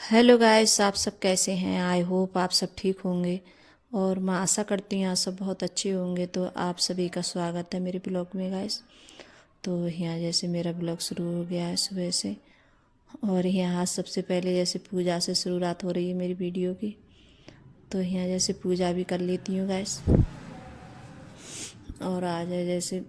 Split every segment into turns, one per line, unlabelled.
Hello guys, आप सब कैसे हैं। आई होप आप सब ठीक होंगे और मैं आशा करती हूँ आप सब बहुत अच्छे होंगे। तो आप सभी का स्वागत है मेरे ब्लॉग में गाइस। तो यहाँ जैसे मेरा ब्लॉग शुरू हो गया है सुबह से, और यहाँ सबसे पहले जैसे पूजा से शुरुआत हो रही है मेरी वीडियो की। तो यहाँ जैसे पूजा भी कर लेती हूँ गाइस। और आज है जैसे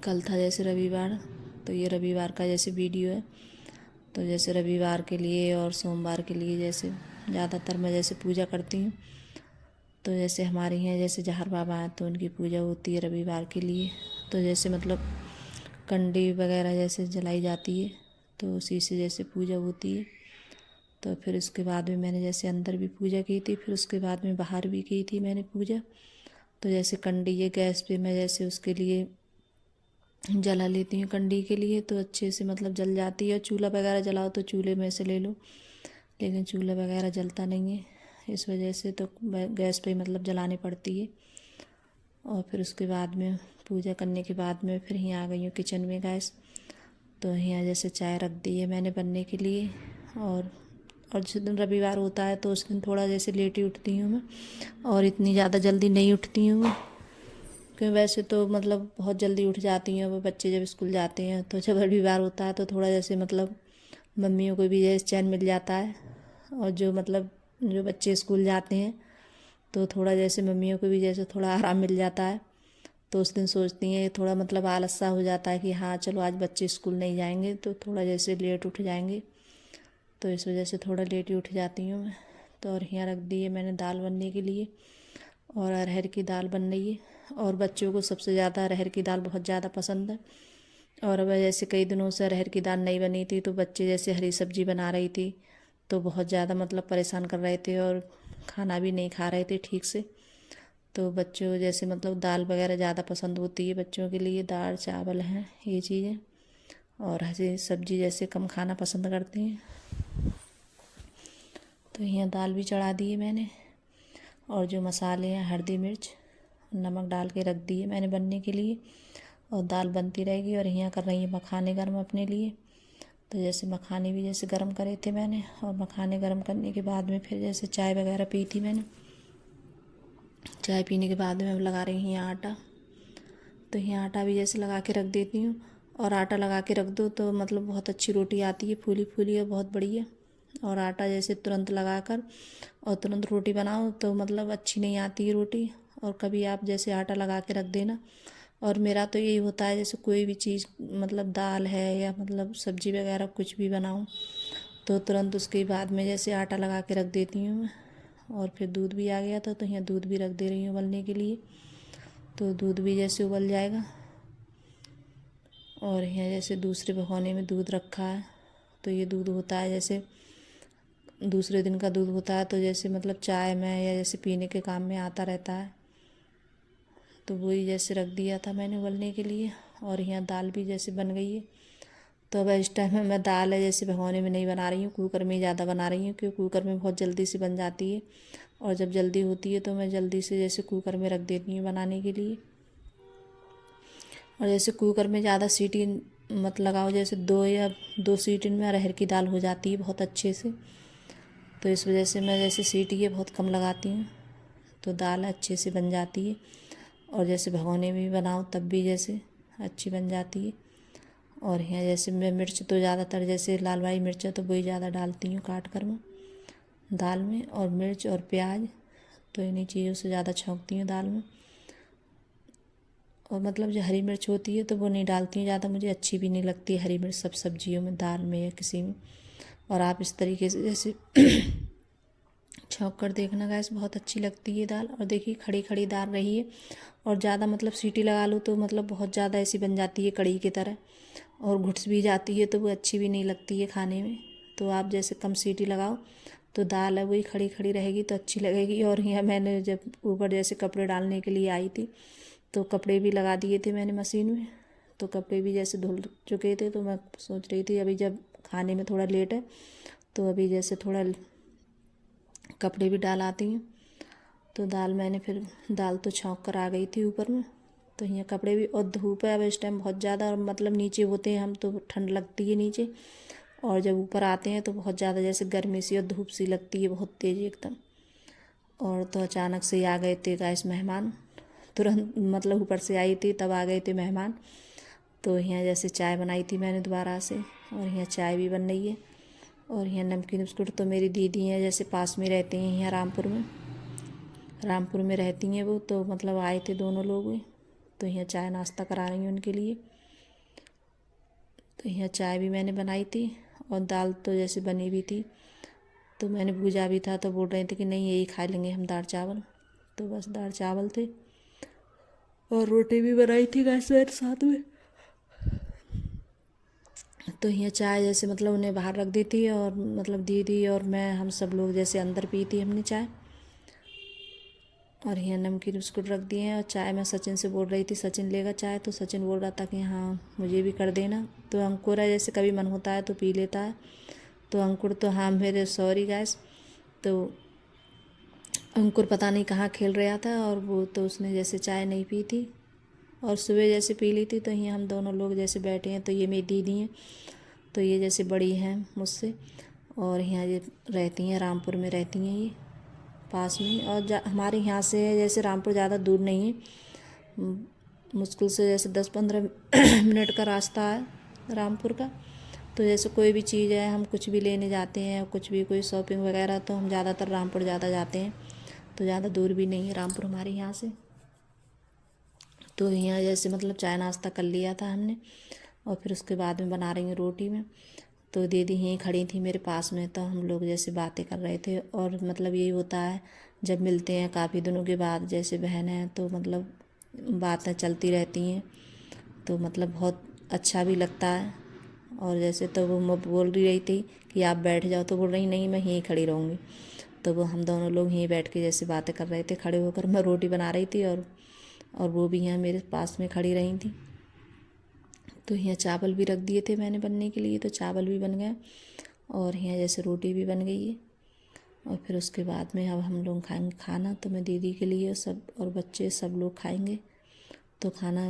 कल था जैसे रविवार, तो ये रविवार का जैसे वीडियो है। तो जैसे रविवार के लिए और सोमवार के लिए जैसे ज़्यादातर मैं जैसे पूजा करती हूँ। तो जैसे हमारे यहाँ जैसे जहर बाबा हैं तो उनकी पूजा होती है रविवार के लिए। तो जैसे मतलब कंडी वगैरह जैसे जलाई जाती है, तो उसी से जैसे पूजा होती है। तो फिर उसके बाद में मैंने जैसे अंदर भी पूजा की थी, फिर उसके बाद में बाहर भी की थी मैंने पूजा। तो जैसे कंडी ये गैस पे मैं जैसे उसके लिए जला लेती हूँ कंडी के लिए, तो अच्छे से मतलब जल जाती है। चूल्हा वगैरह जलाओ तो चूल्हे में से ले लो, लेकिन चूल्हा वगैरह जलता नहीं है, इस वजह से तो गैस पे मतलब जलानी पड़ती है। और फिर उसके बाद में पूजा करने के बाद में फिर यहाँ आ गई हूँ किचन में गैस। तो यहाँ जैसे चाय रख दी है मैंने बनने के लिए। और जिस दिन रविवार होता है तो उस दिन थोड़ा जैसे लेट ही उठती हूँ मैं, और इतनी ज़्यादा जल्दी नहीं उठती हूँ मैं, क्योंकि वैसे तो मतलब बहुत जल्दी उठ जाती हैं वो बच्चे जब स्कूल जाते हैं। तो जब रविवार होता है तो थोड़ा जैसे मतलब मम्मियों को भी जैसे चैन मिल जाता है, और जो मतलब जो बच्चे स्कूल जाते हैं तो थोड़ा जैसे मम्मियों को भी जैसे थोड़ा आराम मिल जाता है। तो उस दिन सोचती हैं थोड़ा मतलब आलस सा हो जाता है कि हाँ चलो आज बच्चे स्कूल नहीं जाएंगे तो थोड़ा जैसे लेट उठ जाएंगे। तो इस वजह से थोड़ा लेट ही उठ जाती हूँ मैं। तो और यहाँ रख दी है मैंने दाल बनने के लिए, और अरहर की दाल बन रही है। और बच्चों को सबसे ज़्यादा अरहर की दाल बहुत ज़्यादा पसंद है। और अब जैसे कई दिनों से अरहर की दाल नहीं बनी थी, तो बच्चे जैसे हरी सब्जी बना रही थी तो बहुत ज़्यादा मतलब परेशान कर रहे थे, और खाना भी नहीं खा रहे थे ठीक से। तो बच्चों जैसे मतलब दाल वगैरह ज़्यादा पसंद होती है बच्चों के लिए, दाल चावल हैं ये चीज़ें। और हरी सब्जी जैसे कम खाना पसंद करते हैं। तो यहाँ दाल भी चढ़ा दी है मैंने, और जो मसाले हैं हल्दी मिर्च नमक डाल के रख दिए मैंने बनने के लिए। और दाल बनती रहेगी। और यहाँ कर रही है मखाने गर्म अपने लिए। तो जैसे मखाने भी जैसे गर्म करे थे मैंने, और मखाने गर्म करने के बाद में फिर जैसे चाय वगैरह पी थी मैंने। चाय पीने के बाद में अब लगा रही हूँ यहाँ आटा। तो यहाँ आटा भी जैसे लगा के रख देती हूँ। और आटा लगा के रख दो तो मतलब बहुत अच्छी रोटी आती है, फूली फूली है बहुत बढ़िया। और आटा जैसे तुरंत लगाकर और तुरंत रोटी बनाओ तो मतलब अच्छी नहीं आती है रोटी। और कभी आप जैसे आटा लगा के रख देना। और मेरा तो यही होता है जैसे कोई भी चीज़ मतलब दाल है या मतलब सब्जी वगैरह कुछ भी बनाऊँ तो तुरंत उसके बाद में जैसे आटा लगा के रख देती हूँ मैं। और फिर दूध भी आ गया था तो यहाँ दूध भी रख दे रही हूँ उबलने के लिए। तो दूध भी जैसे उबल जाएगा। और यहाँ जैसे दूसरे भगोने में दूध रखा है, तो ये दूध होता है जैसे दूसरे दिन का दूध होता है, तो जैसे मतलब चाय में या जैसे पीने के काम में आता रहता है। तो वही जैसे रख दिया था मैंने उबलने के लिए। और यहाँ दाल भी जैसे बन गई है। तो अब इस टाइम में मैं दाल है जैसे भगोने में नहीं बना रही हूँ, कुकर में ही ज़्यादा बना रही हूँ, क्योंकि कुकर में बहुत जल्दी से बन जाती है। और जब जल्दी होती है तो मैं जल्दी से जैसे कुकर में रख देती हूँ बनाने के लिए। और जैसे कुकर में ज़्यादा सीटी मत लगाओ, जैसे दो सीटी में अरहर की दाल हो जाती है बहुत अच्छे से। तो इस वजह से मैं जैसे सीटी ये बहुत कम लगाती हूँ, तो दाल अच्छे से बन जाती है। और जैसे भगोने में भी बनाओ तब भी जैसे अच्छी बन जाती है। और यहाँ जैसे मैं मिर्च तो ज़्यादातर जैसे लाल वाली मिर्च है तो वही ज़्यादा डालती हूँ काट कर मैं दाल में। और मिर्च और प्याज तो इन्हीं चीज़ों से ज़्यादा छौंकती हूँ दाल में। और मतलब जो हरी मिर्च होती है तो वो नहीं डालती हूँ ज़्यादा, मुझे अच्छी भी नहीं लगती हरी मिर्च सब सब्जियों में, दाल में या किसी में। और आप इस तरीके से जैसे छौंक कर देखना गैस, बहुत अच्छी लगती है दाल। और देखिए खड़ी खड़ी दाल रही है। और ज़्यादा मतलब सीटी लगा लो तो मतलब बहुत ज़्यादा ऐसी बन जाती है कड़ी की तरह, और घुट भी जाती है तो वो अच्छी भी नहीं लगती है खाने में। तो आप जैसे कम सीटी लगाओ तो दाल है वही खड़ी खड़ी रहेगी तो अच्छी लगेगी। और यहाँ मैंने जब ऊपर जैसे कपड़े डालने के लिए आई थी तो कपड़े भी लगा दिए थे मैंने मशीन में। तो कपड़े भी जैसे धुल चुके थे, तो मैं सोच रही थी अभी जब खाने में थोड़ा लेट है तो अभी जैसे थोड़ा कपड़े भी डाल आती हूँ। तो दाल मैंने फिर दाल तो छौंक कर आ गई थी ऊपर में। तो यहाँ कपड़े भी, और धूप है अब इस टाइम बहुत ज़्यादा, और मतलब नीचे होते हैं हम तो ठंड लगती है नीचे। और जब ऊपर आते हैं तो बहुत ज़्यादा जैसे गर्मी सी और धूप सी लगती है, बहुत तेज़ एकदम। और तो अचानक से ही आ गए थे गाइस मेहमान, तुरंत मतलब ऊपर से आई थी तब आ गए थे मेहमान। तो यहाँ जैसे चाय बनाई थी मैंने दोबारा से, और यहाँ चाय भी बन रही है। और यहाँ नमकीन बिस्कुट तो मेरी दीदी हैं जैसे पास में रहती हैं, यहाँ रामपुर में रहती हैं वो, तो मतलब आए थे दोनों लोग। तो यहाँ चाय नाश्ता करा रही हूँ उनके लिए। तो यहाँ चाय भी मैंने बनाई थी और दाल तो जैसे बनी भी थी, तो मैंने भूजा भी था, तो बोल रहे थे कि नहीं यही खा लेंगे हम दाल चावल। तो बस दाल चावल थे और रोटी भी बनाई थी गैस मेरे साथ में। तो यहाँ चाय जैसे मतलब उन्हें बाहर रख दी थी, और मतलब दीदी और मैं हम सब लोग जैसे अंदर पी थी हमने चाय। और यहाँ नमकीन बिस्कुट रख दिए हैं। और चाय मैं सचिन से बोल रही थी सचिन लेगा चाय, तो सचिन बोल रहा था कि हाँ मुझे भी कर देना। तो अंकुर है जैसे कभी मन होता है तो पी लेता है। तो अंकुर तो हाँ मेरे सॉरी गैस, तो अंकुर पता नहीं कहाँ खेल रहा था, और वो तो उसने जैसे चाय नहीं पी थी और सुबह जैसे पी ली थी। तो यहाँ हम दोनों लोग जैसे बैठे हैं। तो ये मेरी दीदी हैं, तो ये जैसे बड़ी हैं मुझसे, और यहाँ ये रहती हैं रामपुर में रहती हैं ये पास में। और हमारे यहाँ से जैसे रामपुर ज़्यादा दूर नहीं है, मुश्किल से जैसे 10-15 मिनट का रास्ता है रामपुर का। तो जैसे कोई भी चीज़ है, हम कुछ भी लेने जाते हैं, कुछ भी कोई शॉपिंग वगैरह, तो हम ज़्यादातर रामपुर ज़्यादा जाते हैं। तो ज़्यादा दूर भी नहीं है रामपुर हमारे यहाँ से। तो यहाँ जैसे मतलब चाय नाश्ता कर लिया था हमने, और फिर उसके बाद में बना रही हूँ रोटी में। तो दीदी यहीं खड़ी थी मेरे पास में, तो हम लोग जैसे बातें कर रहे थे। और मतलब यही होता है जब मिलते हैं काफ़ी दिनों के बाद, जैसे बहन है, तो मतलब बातें चलती रहती हैं, तो मतलब बहुत अच्छा भी लगता है। और जैसे तो वो मैं बोल रही थी कि आप बैठ जाओ, तो बोल रही नहीं मैं यहीं खड़ी रहूँगी। तो वो हम दोनों लोग यहीं बैठ के जैसे बातें कर रहे थे खड़े होकर। मैं रोटी बना रही थी और वो भी यहाँ मेरे पास में खड़ी रही थी। तो यहाँ चावल भी रख दिए थे मैंने बनने के लिए, तो चावल भी बन गया, और यहाँ जैसे रोटी भी बन गई है। और फिर उसके बाद में अब हम लोग खाएंगे खाना। तो मैं दीदी के लिए सब और बच्चे सब लोग खाएंगे। तो खाना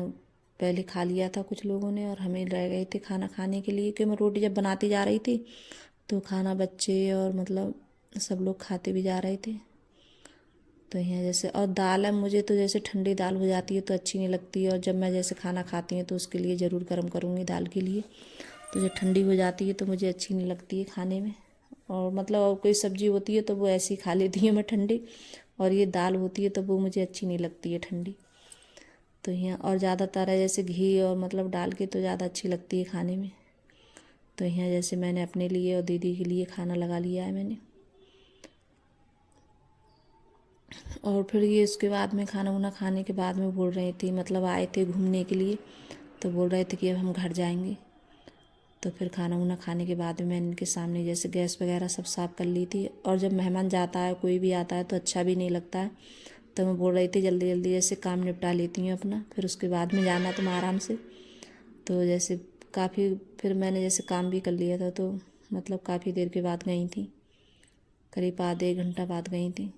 पहले खा लिया था कुछ लोगों ने, और हमें रह गए थे खाना खाने के लिए, क्योंकि मैं रोटी जब बनाती जा रही थी तो खाना बच्चे और मतलब सब लोग खाते भी जा रहे थे। तो यहाँ जैसे और दाल है, मुझे तो जैसे ठंडी दाल हो जाती है तो अच्छी नहीं लगती है, और जब मैं जैसे खाना खाती हूँ तो उसके लिए ज़रूर गर्म करूँगी दाल के लिए। तो जब ठंडी हो जाती है तो मुझे अच्छी नहीं लगती है खाने में। और मतलब और कोई सब्ज़ी होती है तो वो ऐसी खा लेती हूँ मैं ठंडी, और ये दाल होती है तो वो मुझे अच्छी नहीं लगती है ठंडी। तो यहाँ और ज़्यादातर है जैसे घी और मतलब डाल के तो ज़्यादा अच्छी लगती है खाने में। तो यहाँ जैसे मैंने अपने लिए और दीदी के लिए खाना लगा लिया है मैंने। और फिर ये उसके बाद में खाना वाना खाने के बाद में बोल रही थी, मतलब आए थे घूमने के लिए, तो बोल रहे थे कि अब हम घर जाएंगे। तो फिर खाना वाना खाने के बाद में मैंने इनके सामने जैसे गैस वगैरह सब साफ़ कर ली थी। और जब मेहमान जाता है कोई भी आता है तो अच्छा भी नहीं लगता है, तो मैं बोल रही थी जल्दी जल्दी जैसे काम निपटा लेती हूँ अपना, फिर उसके बाद में जाना तुम आराम से। तो जैसे काफ़ी फिर मैंने जैसे काम भी कर लिया था, तो मतलब काफ़ी देर के बाद गई थी, करीब आधे घंटा बाद गई थी।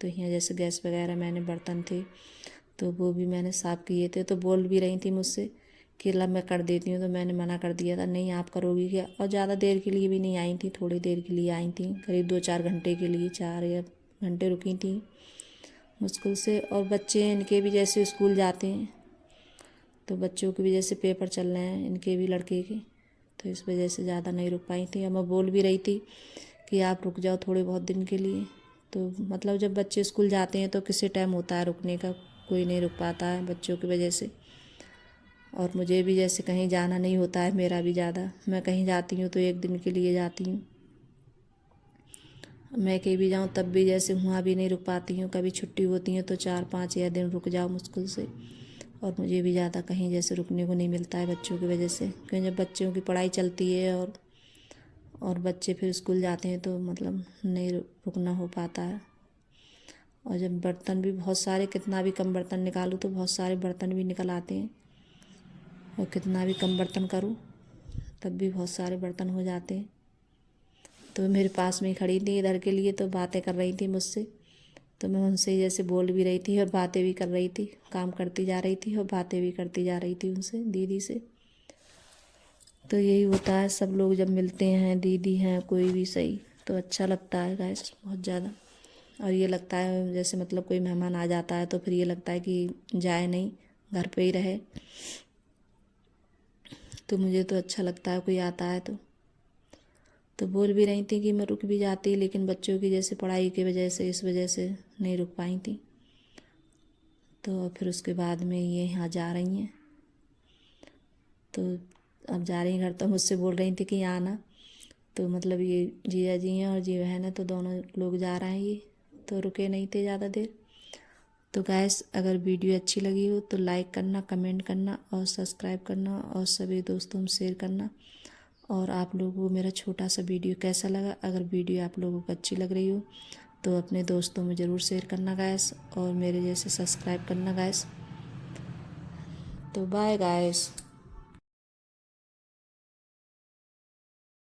तो यहाँ जैसे गैस वगैरह मैंने बर्तन थे तो वो भी मैंने साफ़ किए थे। तो बोल भी रही थी मुझसे कि ला मैं कर देती हूँ, तो मैंने मना कर दिया था नहीं आप करोगी क्या। और ज़्यादा देर के लिए भी नहीं आई थी, थोड़ी देर के लिए आई थी, करीब 2-4 घंटे के लिए, 4 या घंटे रुकी थी मुश्किल से। और बच्चे इनके भी जैसे स्कूल जाते हैं, तो बच्चों के भी जैसे पेपर चल रहे हैं इनके भी लड़के के, तो इस वजह से ज़्यादा नहीं रुक पाई थी। और मैं बोल भी रही थी कि आप रुक जाओ थोड़े बहुत दिन के लिए। तो मतलब जब बच्चे स्कूल जाते हैं तो किसी टाइम होता है रुकने का, कोई नहीं रुक पाता है बच्चों की वजह से। और मुझे भी जैसे कहीं जाना नहीं होता है मेरा भी ज़्यादा, मैं कहीं जाती हूँ तो 1 दिन के लिए जाती हूँ। मैं कहीं भी जाऊँ तब भी जैसे वहाँ भी नहीं रुक पाती हूँ, कभी छुट्टी होती है तो 4-5 या दिन रुक जाओ मुश्किल से। और मुझे भी ज़्यादा कहीं जैसे रुकने को नहीं मिलता है बच्चों की वजह से, क्योंकि जब बच्चों की पढ़ाई चलती है और बच्चे फिर स्कूल जाते हैं तो मतलब नहीं रुकना हो पाता है। और जब बर्तन भी बहुत सारे, कितना भी कम बर्तन निकालूँ तो बहुत सारे बर्तन भी निकल आते हैं, और कितना भी कम बर्तन करूँ तब भी बहुत सारे बर्तन हो जाते हैं। तो मेरे पास में ही खड़ी थी इधर के लिए, तो बातें कर रही थी मुझसे, तो मैं उनसे जैसे बोल भी रही थी और बातें भी कर रही थी, काम करती जा रही थी और बातें भी करती जा रही थी उनसे, दीदी से। तो यही होता है, सब लोग जब मिलते हैं, दीदी हैं कोई भी सही, तो अच्छा लगता है गाइस बहुत ज़्यादा। और ये लगता है जैसे मतलब कोई मेहमान आ जाता है तो फिर ये लगता है कि जाए नहीं, घर पे ही रहे। तो मुझे तो अच्छा लगता है कोई आता है तो बोल भी रही थी कि मैं रुक भी जाती, लेकिन बच्चों की जैसे पढ़ाई की वजह से, इस वजह से नहीं रुक पाई थी। तो फिर उसके बाद में ये यहाँ जा रही हैं, तो अब जा रही हैं घर। तो मुझसे बोल रही थी कि आना, तो मतलब ये जीजा जी हैं और जी बहन है, तो दोनों लोग जा रहे हैं ये, तो रुके नहीं थे ज़्यादा देर। तो गैस अगर वीडियो अच्छी लगी हो तो लाइक करना, कमेंट करना और सब्सक्राइब करना और सभी दोस्तों में शेयर करना। और आप लोगों को मेरा छोटा सा वीडियो कैसा लगा? अगर वीडियो आप लोगों को अच्छी लग रही हो तो अपने दोस्तों में ज़रूर शेयर करना गैस, और मेरे जैसे सब्सक्राइब करना गैस। तो बाय गैस।